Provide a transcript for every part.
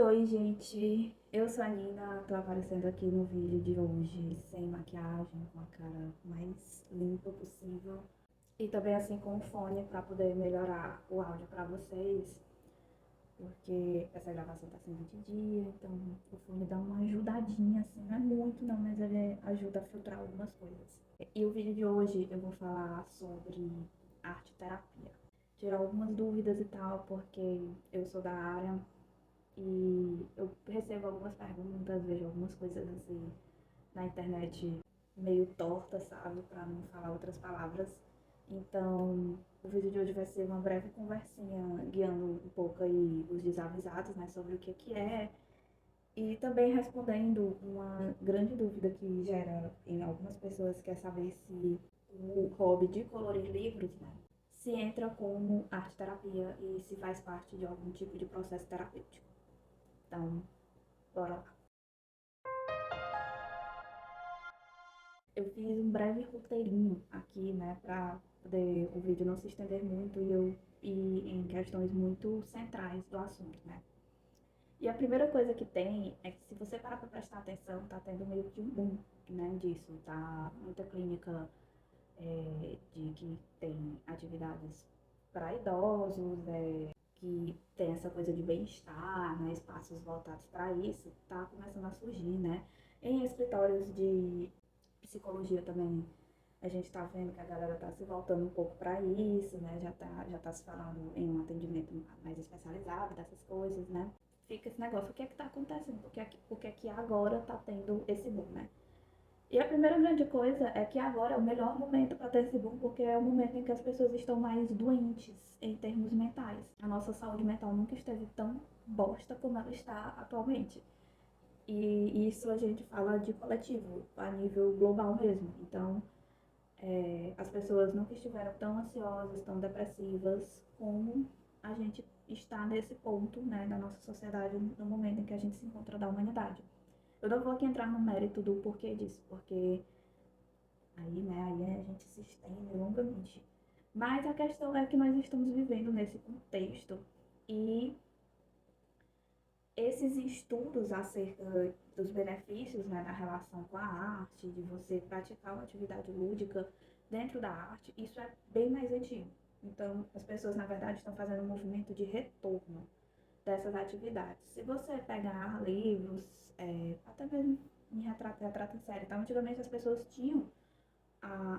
Oi, gente. Eu sou a Nina, tô aparecendo aqui no vídeo de hoje sem maquiagem, com a cara mais limpa possível. E também assim com o fone para poder melhorar o áudio para vocês, porque essa gravação tá sendo de dia, então o fone dá uma ajudadinha, assim, não é muito não, mas ele ajuda a filtrar algumas coisas. E o vídeo de hoje eu vou falar sobre arte terapia. Tirar algumas dúvidas e tal, porque eu sou da área. E eu recebo algumas perguntas, vejo algumas coisas assim na internet meio torta, sabe? Pra não falar outras palavras. Então, o vídeo de hoje vai ser uma breve conversinha guiando um pouco aí os desavisados, né, sobre o que é. E também respondendo uma grande dúvida que gera em algumas pessoas, que é saber se o hobby de colorir livros, né, se entra como arte terapia e se faz parte de algum tipo de processo terapêutico. Então, bora lá. Eu fiz um breve roteirinho aqui, né, para poder o vídeo não se estender muito e eu ir em questões muito centrais do assunto, né. E a primeira coisa que tem é que se você parar para prestar atenção, tá tendo meio que um boom, né, disso, tá muita clínica de que tem atividades para idosos, que tem essa coisa de bem-estar, né, espaços voltados para isso, tá começando a surgir, né. Em escritórios de psicologia também, a gente está vendo que a galera está se voltando um pouco para isso, né? Já tá se falando em um atendimento mais especializado dessas coisas, né? Fica esse negócio, o que é que tá acontecendo? Por que é que agora tá tendo esse boom, né? E a primeira grande coisa é que agora é o melhor momento para ter esse boom, porque é o momento em que as pessoas estão mais doentes em termos mentais. A nossa saúde mental nunca esteve tão bosta como ela está atualmente. E isso a gente fala de coletivo, a nível global mesmo. Então, as pessoas nunca estiveram tão ansiosas, tão depressivas como a gente está nesse ponto, né, da nossa sociedade no momento em que a gente se encontra da humanidade. Eu não vou aqui entrar no mérito do porquê disso, porque aí, né, aí a gente se estende longamente. Mas a questão é que nós estamos vivendo nesse contexto e esses estudos acerca dos benefícios, né, da relação com a arte, de você praticar uma atividade lúdica dentro da arte, isso é bem mais antigo. Então, as pessoas, na verdade, estão fazendo um movimento de retorno dessas atividades. Se você pegar livros, até mesmo em retrato em série, tá? Antigamente as pessoas tinham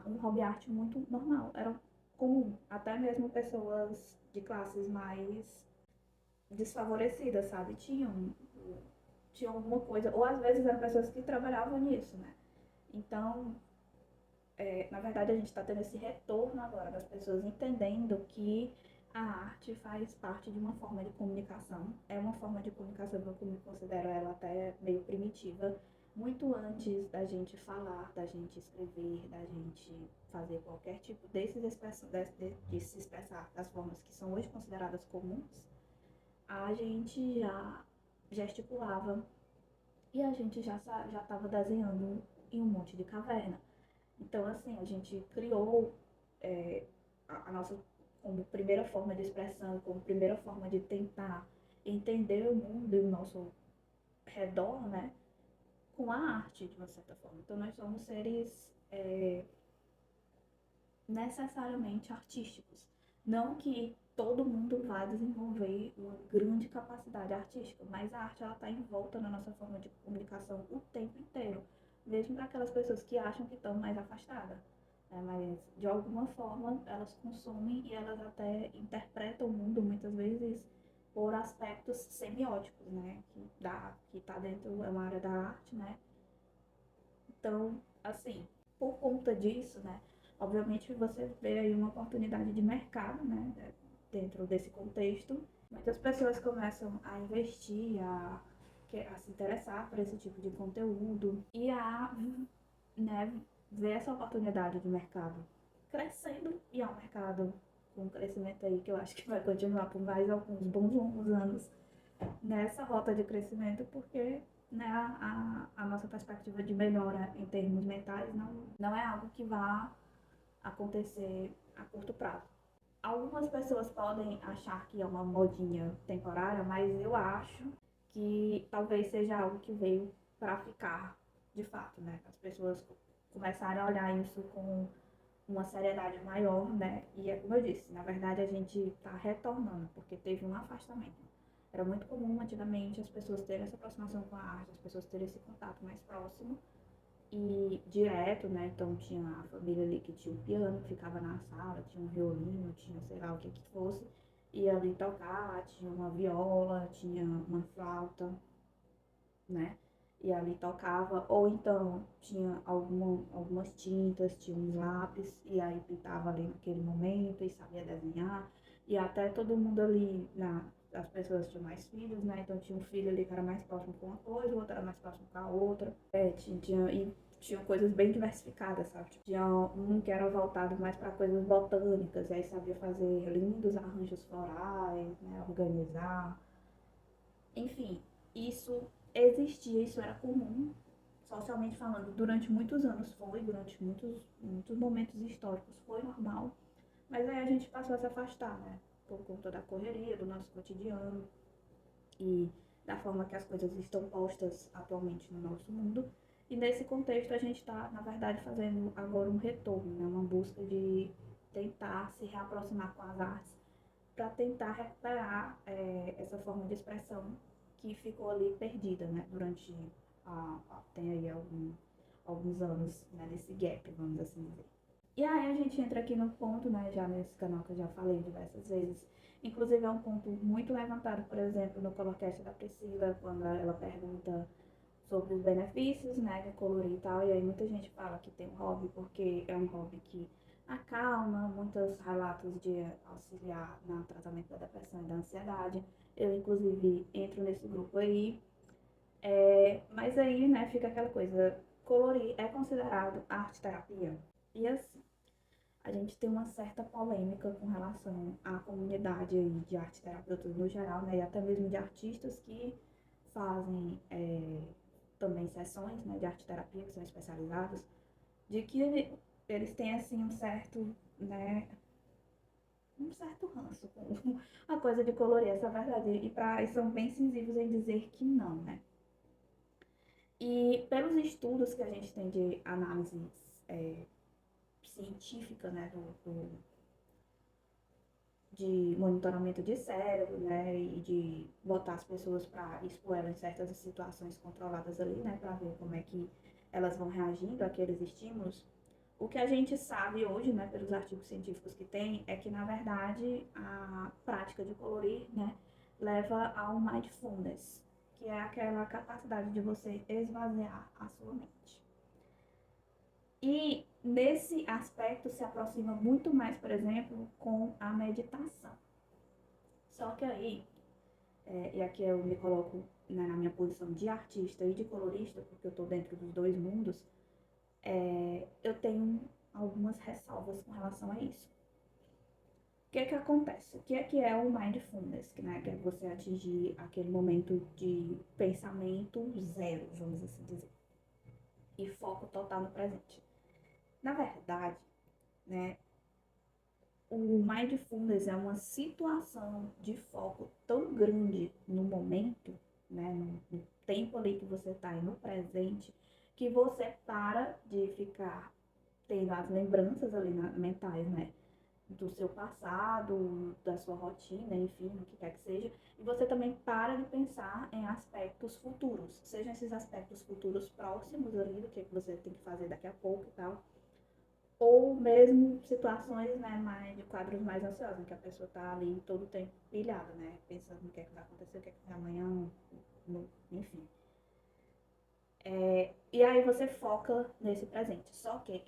um hobby arte muito normal, era comum, até mesmo pessoas de classes mais desfavorecidas, sabe? Tinham alguma coisa, ou às vezes eram pessoas que trabalhavam nisso, né? Então, na verdade, a gente está tendo esse retorno agora das pessoas entendendo que a arte faz parte de uma forma de comunicação. É uma forma de comunicação que eu considero ela até meio primitiva, muito antes da gente falar, da gente escrever, da gente fazer qualquer tipo de se expressar das formas que são hoje consideradas comuns. A gente já gesticulava e a gente já estava desenhando em um monte de caverna. Então, assim, a gente criou é, a nossa como primeira forma de expressão, como primeira forma de tentar entender o mundo e o nosso redor, né, com a arte, de uma certa forma. Então, nós somos seres necessariamente artísticos. Não que todo mundo vá desenvolver uma grande capacidade artística, mas a arte ela está envolta na nossa forma de comunicação o tempo inteiro, mesmo para aquelas pessoas que acham que estão mais afastadas. Mas de alguma forma elas consomem e elas até interpretam o mundo muitas vezes por aspectos semióticos, né? Que está dentro, é uma área da arte, né? Então, assim, por conta disso, né, obviamente você vê aí uma oportunidade de mercado, né, dentro desse contexto. Muitas pessoas começam a investir, a se interessar por esse tipo de conteúdo e né, ver essa oportunidade de mercado crescendo, e é um mercado com crescimento aí que eu acho que vai continuar por mais alguns bons longos anos nessa rota de crescimento, porque, né, a nossa perspectiva de melhora em termos mentais não é algo que vá acontecer a curto prazo. Algumas pessoas podem achar que é uma modinha temporária, mas eu acho que talvez seja algo que veio para ficar de fato, né? As pessoas começaram a olhar isso com uma seriedade maior, né? E é como eu disse, na verdade a gente está retornando, porque teve um afastamento. Era muito comum antigamente as pessoas terem essa aproximação com a arte, as pessoas terem esse contato mais próximo e direto, né? Então tinha a família ali que tinha o piano, ficava na sala, tinha um violino, tinha sei lá o que que fosse, ia ali tocar, tinha uma viola, tinha uma flauta, né? E ali tocava, ou então tinha algumas tintas, tinha uns lápis, e aí pintava ali naquele momento e sabia desenhar. E até todo mundo ali, as pessoas tinham mais filhos, né? Então tinha um filho ali que era mais próximo com uma coisa, o outro era mais próximo com a outra. E tinha coisas bem diversificadas, sabe? Tipo, tinha um que era voltado mais para coisas botânicas, e aí sabia fazer lindos arranjos florais, né? Organizar. Enfim, isso existia, isso era comum, socialmente falando, durante muitos anos foi, durante muitos momentos históricos foi normal, mas aí a gente passou a se afastar, né? Por conta da correria, do nosso cotidiano e da forma que as coisas estão postas atualmente no nosso mundo. E nesse contexto a gente está, na verdade, fazendo agora um retorno, né? Uma busca de tentar se reaproximar com as artes para tentar recuperar essa forma de expressão que ficou ali perdida, né, durante tem aí alguns anos, né, nesse gap, vamos assim dizer. E aí a gente entra aqui no ponto, né, já nesse canal que eu já falei diversas vezes, inclusive é um ponto muito levantado, por exemplo, no Colorcast da Priscila, quando ela pergunta sobre os benefícios, né, de colorir e tal, e aí muita gente fala que tem um hobby porque é um hobby que acalma, muitos relatos de auxiliar no tratamento da depressão e da ansiedade. Eu, inclusive, entro nesse grupo aí, mas aí, né, fica aquela coisa, colorir é considerado arte-terapia? E assim, a gente tem uma certa polêmica com relação à comunidade aí de arte-terapeutas no geral, né, e até mesmo de artistas que fazem também sessões, né, de arte-terapia, que são especializadas, de que eles têm, assim, um certo ranço com a coisa de colorir, essa verdade, e são bem sensíveis em dizer que não, né. E pelos estudos que a gente tem de análise científica, né, de monitoramento de cérebro, né, e de botar as pessoas para expor elas em certas situações controladas ali, né, para ver como é que elas vão reagindo àqueles estímulos. O que a gente sabe hoje, né, pelos artigos científicos que tem, é que, na verdade, a prática de colorir, né, leva ao mindfulness, que é aquela capacidade de você esvaziar a sua mente. E nesse aspecto se aproxima muito mais, por exemplo, com a meditação. Só que aí, e aqui eu me coloco, né, na minha posição de artista e de colorista, porque eu estou dentro dos dois mundos, eu tenho algumas ressalvas com relação a isso. O que é que acontece? O que é o mindfulness, né? Que é você atingir aquele momento de pensamento zero, vamos assim dizer, e foco total no presente. Na verdade, né, o mindfulness é uma situação de foco tão grande no momento, né, no tempo ali que você está e no presente, que você para de ficar tendo as lembranças ali mentais, né, do seu passado, da sua rotina, enfim, o que quer que seja, e você também para de pensar em aspectos futuros, sejam esses aspectos futuros próximos ali, do que você tem que fazer daqui a pouco e tal, ou mesmo situações, né, mais, de quadros mais ansiosos, em que a pessoa tá ali todo o tempo pilhada, né, pensando no que é que vai acontecer, o que é que vai amanhã, enfim. E aí você foca nesse presente. Só que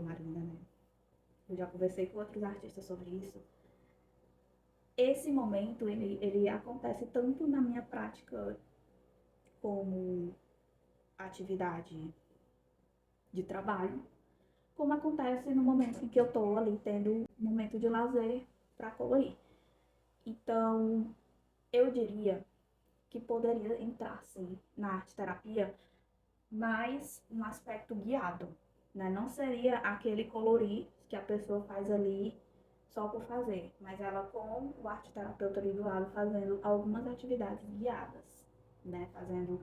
Marina, né, eu já conversei com outros artistas sobre isso, esse momento, ele acontece tanto na minha prática como atividade de trabalho, como acontece no momento em que eu estou ali tendo um momento de lazer para colorir. Então, eu diria que poderia entrar, sim, na arte-terapia, mas um aspecto guiado, né? Não seria aquele colorir que a pessoa faz ali só por fazer, mas ela com o arte-terapeuta ali do lado fazendo algumas atividades guiadas. né, fazendo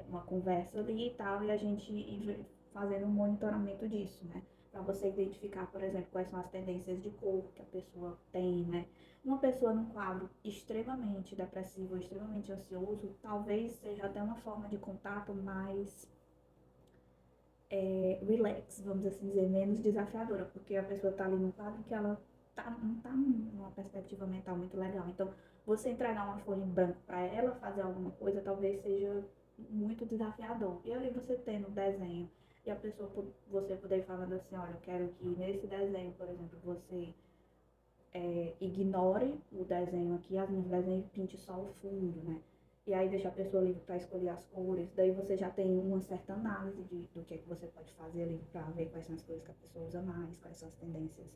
uma conversa ali e tal, e a gente ir fazendo um monitoramento disso, né? Para você identificar, por exemplo, quais são as tendências de cor que a pessoa tem, né? Uma pessoa num quadro extremamente depressivo, extremamente ansioso, talvez seja até uma forma de contato mais relax, vamos assim dizer, menos desafiadora, porque a pessoa está ali num quadro que ela não está numa perspectiva mental muito legal. Então, você entregar uma folha em branco para ela fazer alguma coisa talvez seja muito desafiador. E ali você tendo um desenho e a pessoa, você poder ir falando assim, olha, eu quero que nesse desenho, por exemplo, você ignore o desenho aqui, as minhas desenhos pinte só o fundo, né? E aí deixa a pessoa livre para escolher as cores. Daí você já tem uma certa análise do que você pode fazer ali para ver quais são as cores que a pessoa usa mais, quais são as tendências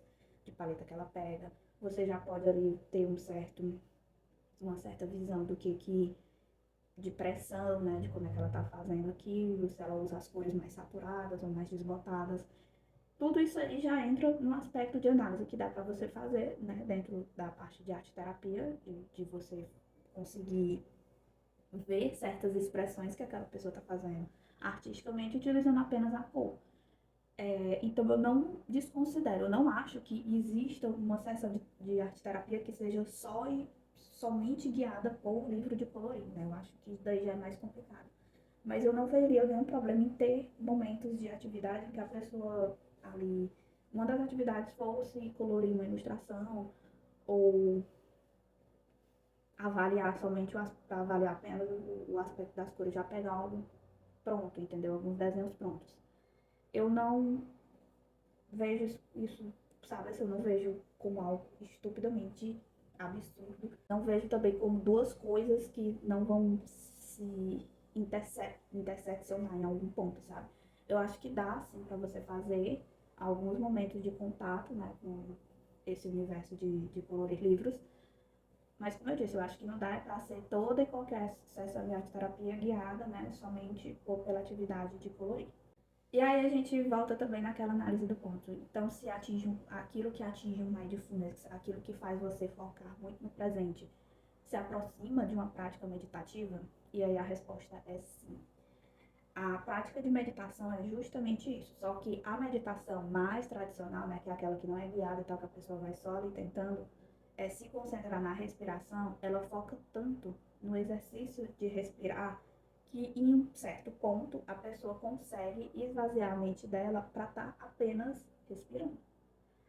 de paleta que ela pega. Você já pode ali ter uma certa visão do que de pressão, né, de como é que ela está fazendo aquilo, se ela usa as cores mais saturadas ou mais desbotadas. Tudo isso aí já entra no aspecto de análise que dá para você fazer, né, dentro da parte de arte terapia, de você conseguir ver certas expressões que aquela pessoa está fazendo artisticamente utilizando apenas a cor. Então eu não desconsidero, eu não acho que exista uma sessão de arte terapia que seja só e somente guiada por livro de colorir, né? Eu acho que isso daí já é mais complicado. Mas eu não veria nenhum problema em ter momentos de atividade em que a pessoa ali, uma das atividades fosse colorir uma ilustração ou avaliar somente para avaliar apenas o aspecto das cores, já pegar algo pronto, entendeu? Alguns desenhos prontos. Eu não vejo isso, sabe? Assim, eu não vejo como algo estupidamente absurdo. Não vejo também como duas coisas que não vão se interseccionar em algum ponto, sabe? Eu acho que dá, sim, para você fazer alguns momentos de contato, né, com esse universo de colorir livros. Mas, como eu disse, eu acho que não dá para ser toda e qualquer sessão de arte terapia guiada, né, somente pela atividade de colorir. E aí a gente volta também naquela análise do ponto. Então, se atinge aquilo que atinge o mindfulness, aquilo que faz você focar muito no presente, se aproxima de uma prática meditativa? E aí a resposta é sim. A prática de meditação é justamente isso, só que a meditação mais tradicional, né, que é aquela que não é guiada e tal, que a pessoa vai só ali tentando se concentrar na respiração, ela foca tanto no exercício de respirar que em um certo ponto a pessoa consegue esvaziar a mente dela para estar apenas respirando.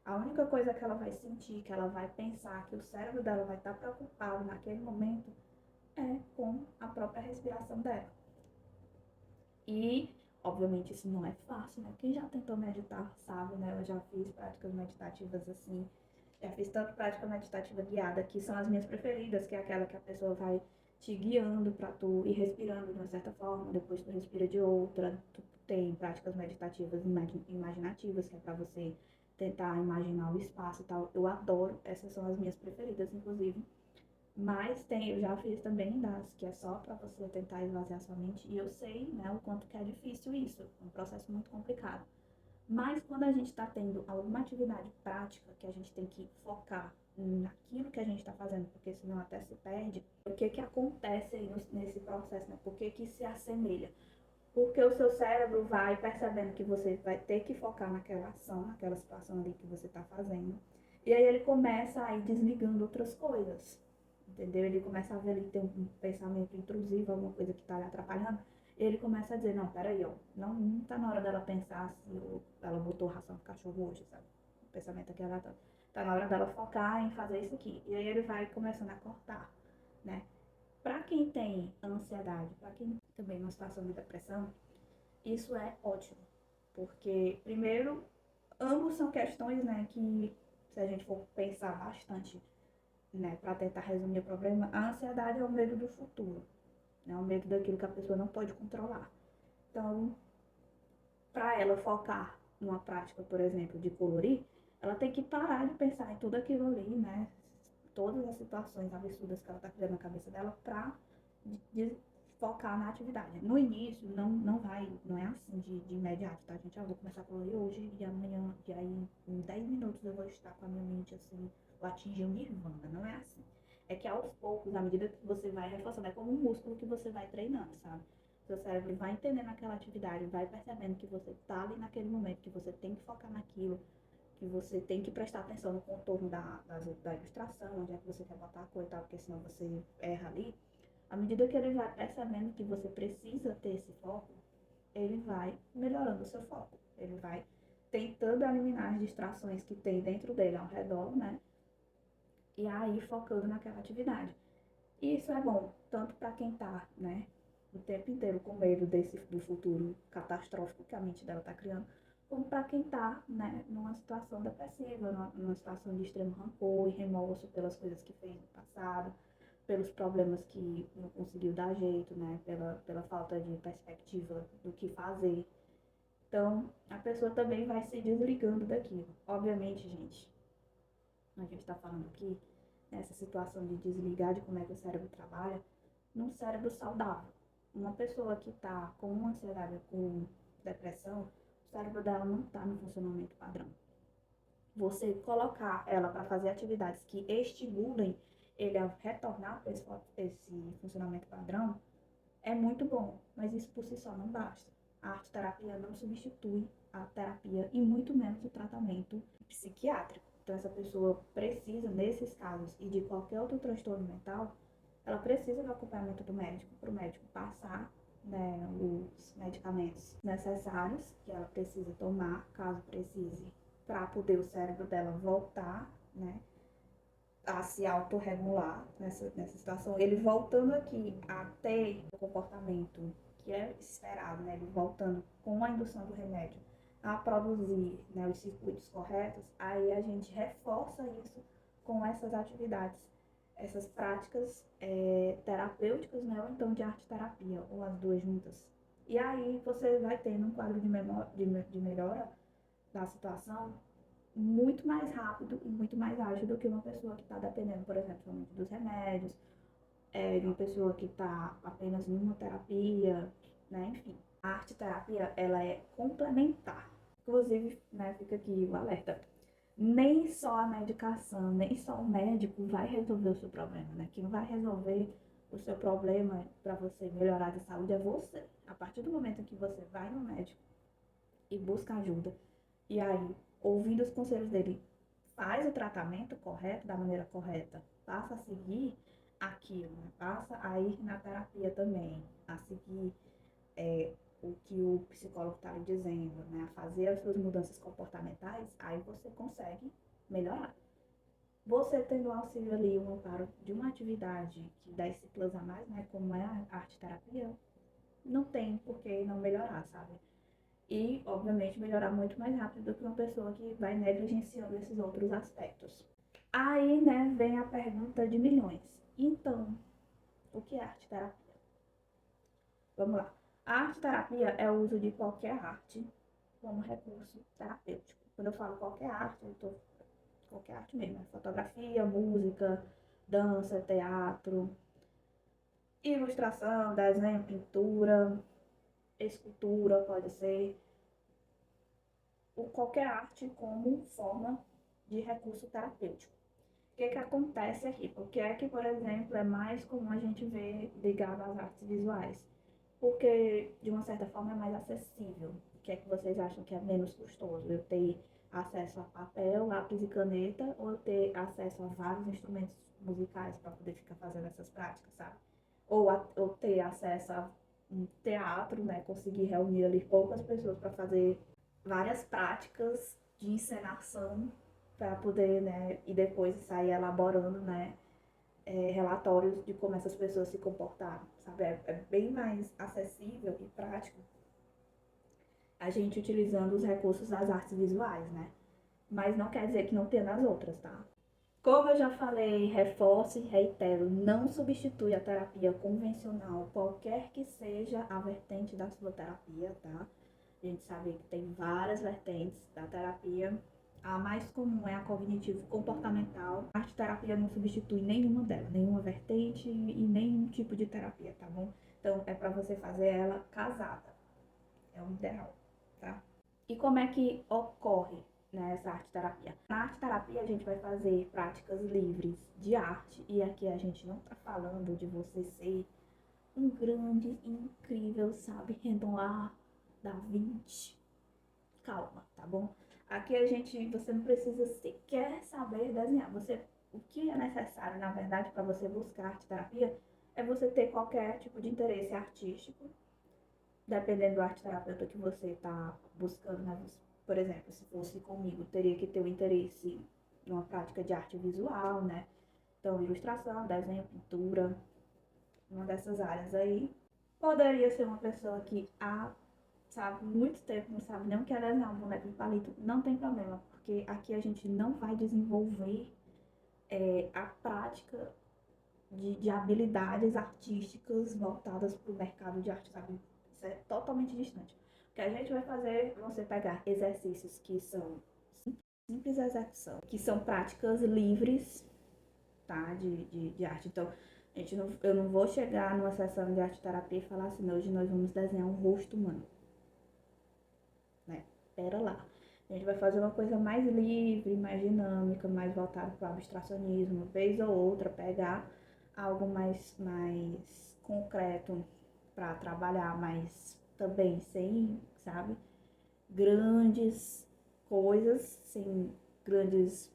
A única coisa que ela vai sentir, que ela vai pensar, que o cérebro dela vai estar preocupado naquele momento é com a própria respiração dela. E, obviamente, isso não é fácil, né? Quem já tentou meditar sabe, né? Eu já fiz práticas meditativas assim. Já fiz tanto prática meditativa guiada, que são as minhas preferidas, que é aquela que a pessoa vai te guiando para tu ir respirando de uma certa forma, depois tu respira de outra. Tu tem práticas meditativas imaginativas, que é para você tentar imaginar o espaço e tal. Eu adoro, essas são as minhas preferidas, inclusive. Mas eu já fiz também das que é só para você tentar esvaziar sua mente. E eu sei, né, o quanto que é difícil isso. É um processo muito complicado. Mas quando a gente está tendo alguma atividade prática que a gente tem que focar naquilo que a gente está fazendo, porque senão até se perde, o que que acontece aí nesse processo, né? Por que que se assemelha? Porque o seu cérebro vai percebendo que você vai ter que focar naquela ação, naquela situação ali que você está fazendo. E aí ele começa a ir desligando outras coisas, entendeu? Ele começa a ver ali que tem um pensamento intrusivo, alguma coisa que está lhe atrapalhando. Ele começa a dizer, não, peraí, ó, não tá na hora dela pensar se ela botou ração pro cachorro hoje, sabe? O pensamento aqui ela tá na hora dela focar em fazer isso aqui. E aí ele vai começando a cortar, né? Para quem tem ansiedade, para quem também numa situação de depressão, isso é ótimo. Porque, primeiro, ambos são questões, né, que se a gente for pensar bastante, né, para tentar resumir o problema, a ansiedade é o medo do futuro, né, o medo daquilo que a pessoa não pode controlar. Então, para ela focar numa prática, por exemplo, de colorir, ela tem que parar de pensar em tudo aquilo ali, né, todas as situações absurdas que ela está criando na cabeça dela para focar na atividade. No início, não é assim de imediato, tá, gente? Eu vou começar a colorir hoje e amanhã, e aí em 10 minutos eu vou estar com a minha mente assim, vou atingir o nirvana, não é assim. É que aos poucos, à medida que você vai reforçando, é como um músculo que você vai treinando, sabe? Seu cérebro vai entendendo aquela atividade, vai percebendo que você tá ali naquele momento, que você tem que focar naquilo, que você tem que prestar atenção no contorno da ilustração, onde é que você quer botar a cor e tal, porque senão você erra ali. À medida que ele vai percebendo que você precisa ter esse foco, ele vai melhorando o seu foco. Ele vai tentando eliminar as distrações que tem dentro dele ao redor, né? E aí focando naquela atividade. E isso é bom, tanto para quem tá, né, o tempo inteiro com medo do futuro catastrófico que a mente dela tá criando, como para quem tá, né, numa situação depressiva, numa situação de extremo rancor e remorso pelas coisas que fez no passado, pelos problemas que não conseguiu dar jeito, né, pela falta de perspectiva do que fazer. Então, a pessoa também vai se desligando daquilo. Obviamente, gente, a gente está falando aqui nessa situação de desligar de como é que o cérebro trabalha, num cérebro saudável. Uma pessoa que está com ansiedade, com depressão, o cérebro dela não está no funcionamento padrão. Você colocar ela para fazer atividades que estimulem ele a retornar para esse funcionamento padrão é muito bom, mas isso por si só não basta. A arte-terapia não substitui a terapia e muito menos o tratamento psiquiátrico. Então, essa pessoa precisa, nesses casos e de qualquer outro transtorno mental, ela precisa do acompanhamento do médico, para o médico passar, né, os medicamentos necessários que ela precisa tomar, caso precise, para poder o cérebro dela voltar, né, a se autorregular nessa situação. Ele voltando aqui a ter o comportamento que é esperado, né, ele voltando com a indução do remédio a produzir, né, os circuitos corretos, aí a gente reforça isso com essas atividades, essas práticas terapêuticas, né, ou então de arte-terapia, ou as duas juntas. E aí você vai tendo um quadro de melhora da situação muito mais rápido e muito mais ágil do que uma pessoa que está dependendo, por exemplo, somente dos remédios, de uma pessoa que está apenas numa terapia, né? Enfim, a arte-terapia, ela é complementar. Inclusive, né, fica aqui o alerta. Nem só a medicação, nem só o médico vai resolver o seu problema, né? Quem vai resolver o seu problema para você melhorar de saúde é você. A partir do momento que você vai no médico e busca ajuda, e aí, ouvindo os conselhos dele, faz o tratamento correto, da maneira correta, passa a seguir aquilo, né? Passa a ir na terapia também, a seguir o que o psicólogo está lhe dizendo, né? A fazer as suas mudanças comportamentais, aí você consegue melhorar. Você tendo auxílio ali, um amparo de uma atividade que dá esse plus a mais, né? Como é a arte-terapia, não tem por que não melhorar, sabe? E, obviamente, melhorar muito mais rápido do que uma pessoa que vai negligenciando esses outros aspectos. Aí, né, vem a pergunta de milhões. Então, o que é arte-terapia? Vamos lá. A arte-terapia é o uso de qualquer arte como recurso terapêutico. Quando eu falo qualquer arte, eu estou qualquer arte mesmo, fotografia, música, dança, teatro, ilustração, desenho, pintura, escultura, pode ser, ou qualquer arte como forma de recurso terapêutico. O que acontece aqui? Porque é que, por exemplo, é mais comum a gente ver ligado às artes visuais? Porque, de uma certa forma, é mais acessível. O que é que vocês acham que é menos custoso? Eu ter acesso a papel, lápis e caneta, ou eu ter acesso a vários instrumentos musicais para poder ficar fazendo essas práticas, sabe? Ou ter acesso a um teatro, né? Conseguir reunir ali poucas pessoas para fazer várias práticas de encenação para poder, né, e depois sair elaborando, né, relatórios de como essas pessoas se comportaram, sabe? É bem mais acessível e prático a gente utilizando os recursos das artes visuais, né? Mas não quer dizer que não tenha nas outras, tá? Como eu já falei, reforço e reitero, não substitui a terapia convencional, qualquer que seja a vertente da sua terapia, tá? A gente sabe que tem várias vertentes da terapia. A mais comum é a cognitivo-comportamental. A arte-terapia não substitui nenhuma delas, nenhuma vertente e nenhum tipo de terapia, tá bom? Então, é para você fazer ela casada. É o ideal, tá? E como é que ocorre, nessa arte terapia. Na arte terapia a gente vai fazer práticas livres de arte e aqui a gente não tá falando de você ser um grande, incrível, sabe, Renoir, Da Vinci. Calma, tá bom? Aqui você não precisa sequer saber desenhar. O que é necessário, na verdade, para você buscar arte terapia é você ter qualquer tipo de interesse artístico, dependendo do arte terapeuta que você está buscando, né? Por exemplo, se fosse comigo, teria que ter um interesse numa prática de arte visual, né? Então, ilustração, desenho, pintura, uma dessas áreas aí. Poderia ser uma pessoa que sabe muito tempo, não sabe nem o que é desenhar um boneco de palito, não tem problema, porque aqui a gente não vai desenvolver a prática de habilidades artísticas voltadas para o mercado de arte, sabe? Isso é totalmente distante. O que a gente vai fazer é você pegar exercícios que são simples execução, que são práticas livres, tá? De arte. Então, eu não vou chegar numa sessão de arte terapia e falar assim, hoje nós vamos desenhar um rosto humano, né? Pera lá. A gente vai fazer uma coisa mais livre, mais dinâmica, mais voltada para o abstracionismo, vez ou outra, pegar algo mais concreto para trabalhar, mas também sem, sabe, grandes coisas, sem grandes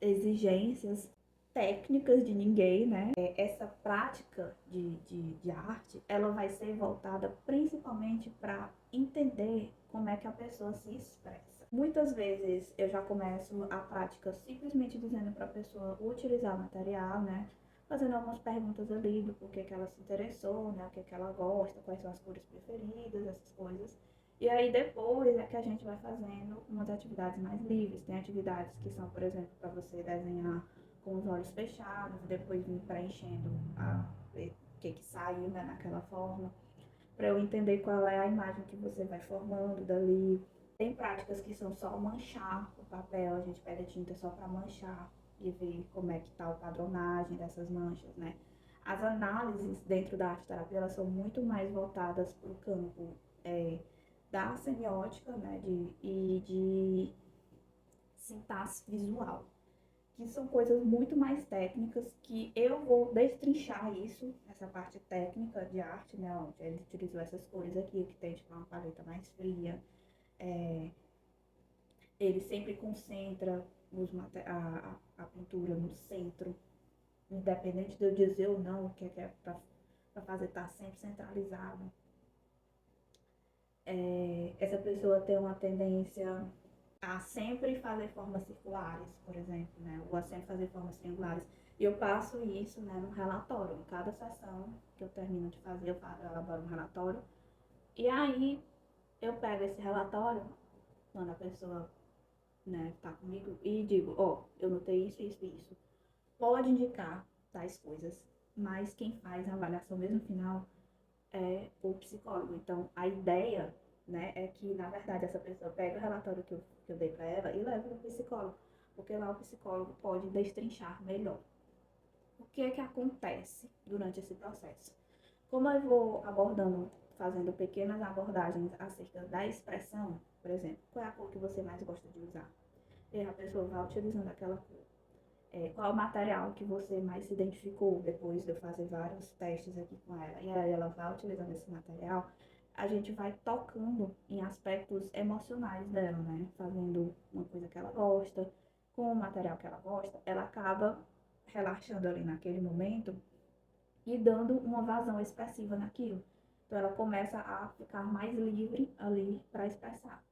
exigências técnicas de ninguém, né? Essa prática de arte, ela vai ser voltada principalmente para entender como é que a pessoa se expressa. Muitas vezes eu já começo a prática simplesmente dizendo para a pessoa utilizar o material, né? Fazendo algumas perguntas ali do porquê que ela se interessou, né? O que ela gosta, quais são as cores preferidas, essas coisas. E aí depois é que a gente vai fazendo umas atividades mais livres. Tem atividades que são, por exemplo, para você desenhar com os olhos fechados, depois vir preenchendo o que saiu, né, naquela forma, para eu entender qual é a imagem que você vai formando dali. Tem práticas que são só manchar o papel, a gente pega tinta só para manchar e ver como é que tá a padronagem dessas manchas, né? As análises dentro da arte terapia, elas são muito mais voltadas para o campo da semiótica, né, e de sintaxe visual, que são coisas muito mais técnicas, que eu vou destrinchar isso, essa parte técnica de arte, né, onde ele utilizou essas cores aqui, que tem tipo uma paleta mais fria, ele sempre concentra a pintura no centro, independente de eu dizer ou não o que é para fazer estar sempre centralizado. Essa pessoa tem uma tendência a sempre fazer formas circulares, por exemplo, né? Ou a sempre fazer formas triangulares. E eu passo isso, né, no relatório. Em cada sessão que eu termino de fazer, eu elaboro um relatório. E aí eu pego esse relatório, quando a pessoa, né, tá comigo, e digo, ó, eu notei isso, isso e isso. Pode indicar tais coisas, mas quem faz a avaliação mesmo final é o psicólogo. Então, a ideia, né, é que, na verdade, essa pessoa pega o relatório que eu dei para ela e leva para o psicólogo, porque lá o psicólogo pode destrinchar melhor. O que é que acontece durante esse processo? Como eu vou abordando, fazendo pequenas abordagens acerca da expressão, por exemplo, qual é a cor que você mais gosta de usar? E a pessoa vai utilizando aquela cor. Qual é o material que você mais se identificou depois de eu fazer vários testes aqui com ela. E aí ela vai utilizando esse material, a gente vai tocando em aspectos emocionais dela, né? Fazendo uma coisa que ela gosta, com o material que ela gosta, ela acaba relaxando ali naquele momento e dando uma vazão expressiva naquilo. Então ela começa a ficar mais livre ali para expressar.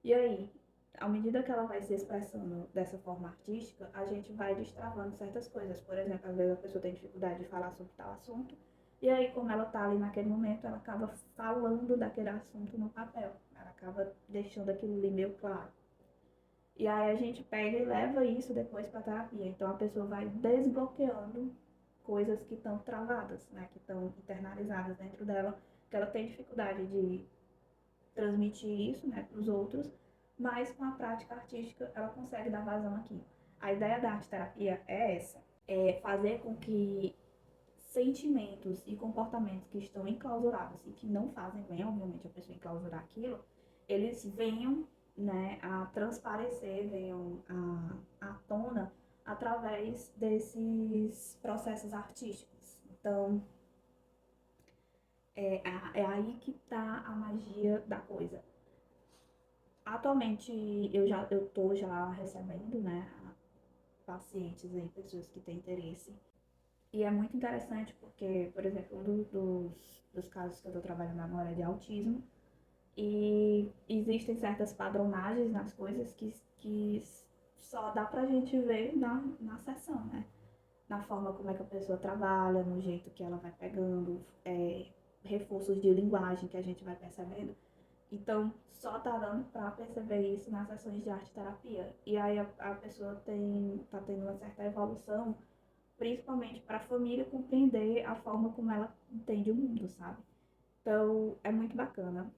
E aí, à medida que ela vai se expressando dessa forma artística, a gente vai destravando certas coisas. Por exemplo, às vezes a pessoa tem dificuldade de falar sobre tal assunto, e aí, como ela está ali naquele momento, ela acaba falando daquele assunto no papel. Ela acaba deixando aquilo ali meio claro. E aí a gente pega e leva isso depois para a terapia. Então a pessoa vai desbloqueando coisas que estão travadas, né? Que estão internalizadas dentro dela, que ela tem dificuldade de transmitir isso, né, para os outros, mas com a prática artística ela consegue dar vazão aqui. A ideia da arte terapia é essa, é fazer com que sentimentos e comportamentos que estão enclausurados e que não fazem bem, obviamente, a pessoa enclausurar aquilo, eles venham né, a transparecer, venham à tona através desses processos artísticos. Então, é aí que está a magia da coisa. Atualmente, eu tô já recebendo, né, pacientes aí, pessoas que têm interesse. E é muito interessante porque, por exemplo, dos casos que eu estou trabalhando agora é de autismo. E existem certas padronagens nas coisas que só dá pra gente ver na sessão, né? Na forma como é que a pessoa trabalha, no jeito que ela vai pegando, reforços de linguagem que a gente vai percebendo. Então, só tá dando pra perceber isso nas sessões de arte terapia. E aí a pessoa tá tendo uma certa evolução, principalmente para a família compreender a forma como ela entende o mundo, sabe? Então, é muito bacana.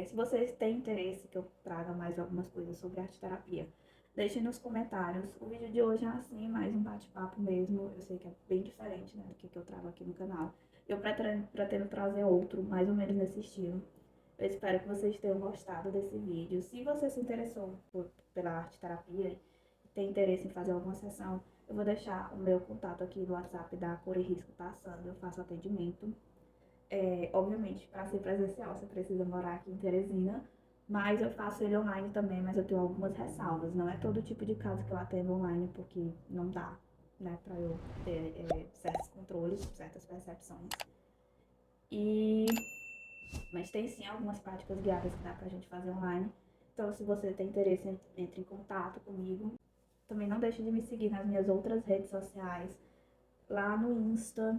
Se vocês têm interesse que eu traga mais algumas coisas sobre arte terapia, deixem nos comentários. O vídeo de hoje é assim, mais um bate-papo mesmo. Eu sei que é bem diferente, né, do que eu trago aqui no canal. Eu pretendo trazer outro, mais ou menos nesse estilo. Eu espero que vocês tenham gostado desse vídeo. Se você se interessou pela arte terapia e tem interesse em fazer alguma sessão, eu vou deixar o meu contato aqui no WhatsApp da Cor e Risco passando. Eu faço atendimento. Obviamente, para ser presencial, você precisa morar aqui em Teresina, mas eu faço ele online também, mas eu tenho algumas ressalvas. Não é todo tipo de caso que eu atendo online, porque não dá, né, para eu ter certos controles, certas percepções. Mas tem sim algumas práticas guiadas que dá pra gente fazer online. Então, se você tem interesse, entre em contato comigo. Também não deixe de me seguir nas minhas outras redes sociais, lá no Insta.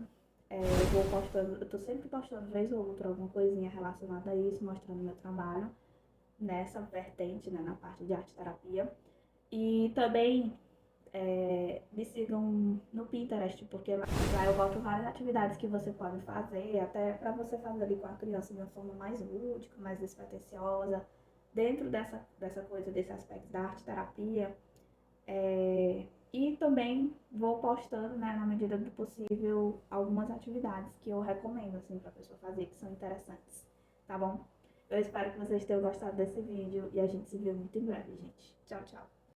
Eu vou postando, eu tô sempre postando vez ou outra alguma coisinha relacionada a isso, mostrando meu trabalho nessa vertente, né, na parte de arte terapia. E também me sigam no Pinterest, porque lá eu boto várias atividades que você pode fazer, até para você fazer ali com a criança de uma forma mais lúdica, mais despretensiosa, dentro dessa coisa, desse aspecto da arte terapia. E também vou postando, né, na medida do possível, algumas atividades que eu recomendo, assim, pra pessoa fazer, que são interessantes, tá bom? Eu espero que vocês tenham gostado desse vídeo e a gente se vê muito em breve, gente. Tchau, tchau.